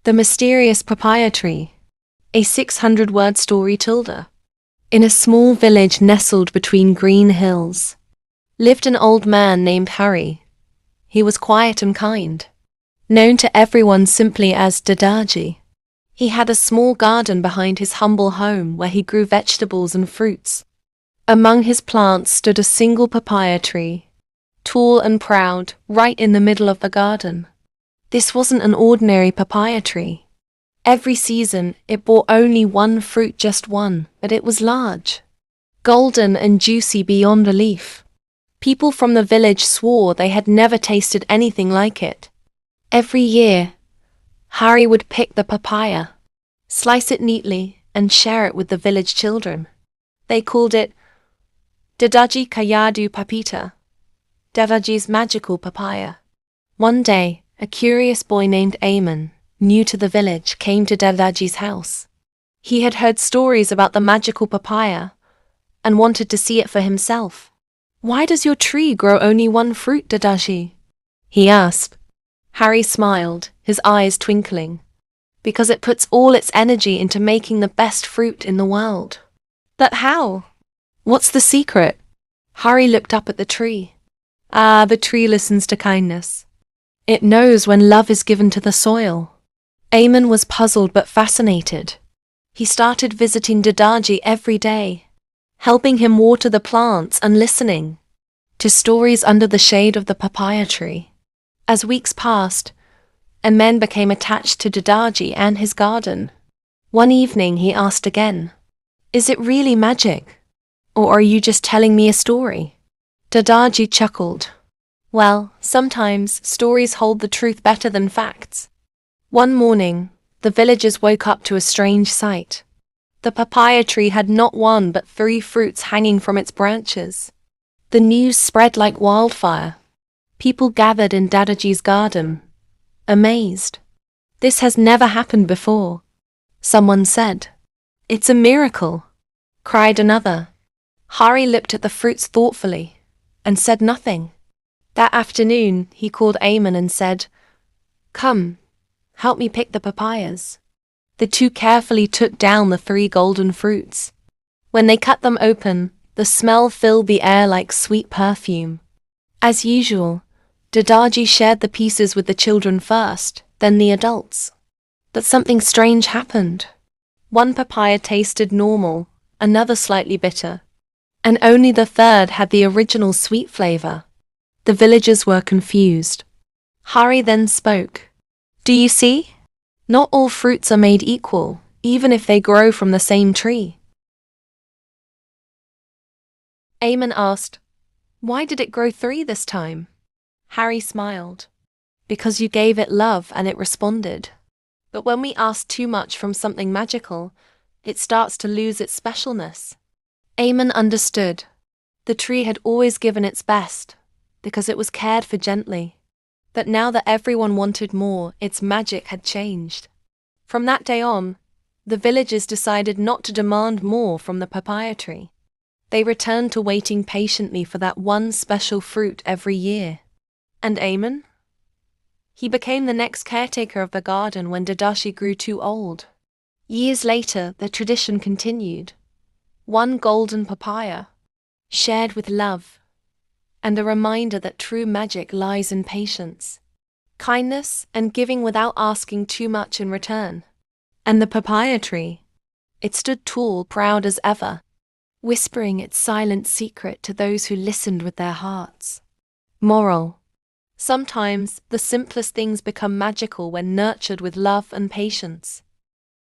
The Mysterious Papaya Tree. A 600-word story tilde. In a small village nestled between green hills, lived an old man named Harry. He was quiet and kind, known to everyone simply as Dadaji. He had a small garden behind his humble home where he grew vegetables and fruits. Among his plants stood a single papaya tree, tall and proud, right in the middle of the garden. This wasn't an ordinary papaya tree. Every season, it bore only one fruit, just one, but it was large, golden and juicy beyond belief. People from the village swore they had never tasted anything like it. Every year, Harry would pick the papaya, slice it neatly, and share it with the village children. They called it Dadaji Kayadu Papita, Dadaji's magical papaya. One day, a curious boy named Eamon, new to the village, came to Dadaji's house. He had heard stories about the magical papaya and wanted to see it for himself. "Why does your tree grow only one fruit, Dadaji?" he asked. Harry smiled, his eyes twinkling. "Because it puts all its energy into making the best fruit in the world." "But how? What's the secret?" Harry looked up at the tree. The tree listens to kindness. It knows when love is given to the soil." Eamon was puzzled but fascinated. He started visiting Dadaji every day, helping him water the plants and listening to stories under the shade of the papaya tree. As weeks passed, Eamon became attached to Dadaji and his garden. One evening he asked again, "Is it really magic? Or are you just telling me a story?" Dadaji chuckled. "Well, sometimes stories hold the truth better than facts." One morning, the villagers woke up to a strange sight. The papaya tree had not one but 3 fruits hanging from its branches. The news spread like wildfire. People gathered in Dadaji's garden, amazed. "This has never happened before," someone said. "It's a miracle," cried another. Harry looked at the fruits thoughtfully and said nothing. That afternoon, he called Eamon and said, "Come, help me pick the papayas." The two carefully took down the 3 golden fruits. When they cut them open, the smell filled the air like sweet perfume. As usual, Dadaji shared the pieces with the children first, then the adults. But something strange happened. One papaya tasted normal, another slightly bitter, and only the third had the original sweet flavor. The villagers were confused. Harry then spoke. "Do you see? Not all fruits are made equal, even if they grow from the same tree." Eamon asked, "Why did it grow 3 this time?" Harry smiled. "Because you gave it love and it responded. But when we ask too much from something magical, it starts to lose its specialness." Eamon understood. The tree had always given its best, because it was cared for gently. But now that everyone wanted more, its magic had changed. From that day on, the villagers decided not to demand more from the papaya tree. They returned to waiting patiently for that one special fruit every year. And Eamon? He became the next caretaker of the garden when Dadaji grew too old. Years later, the tradition continued. One golden papaya, shared with love, and a reminder that true magic lies in patience, kindness, and giving without asking too much in return. And the papaya tree, it stood tall, proud as ever, whispering its silent secret to those who listened with their hearts. Moral: sometimes the simplest things become magical when nurtured with love and patience.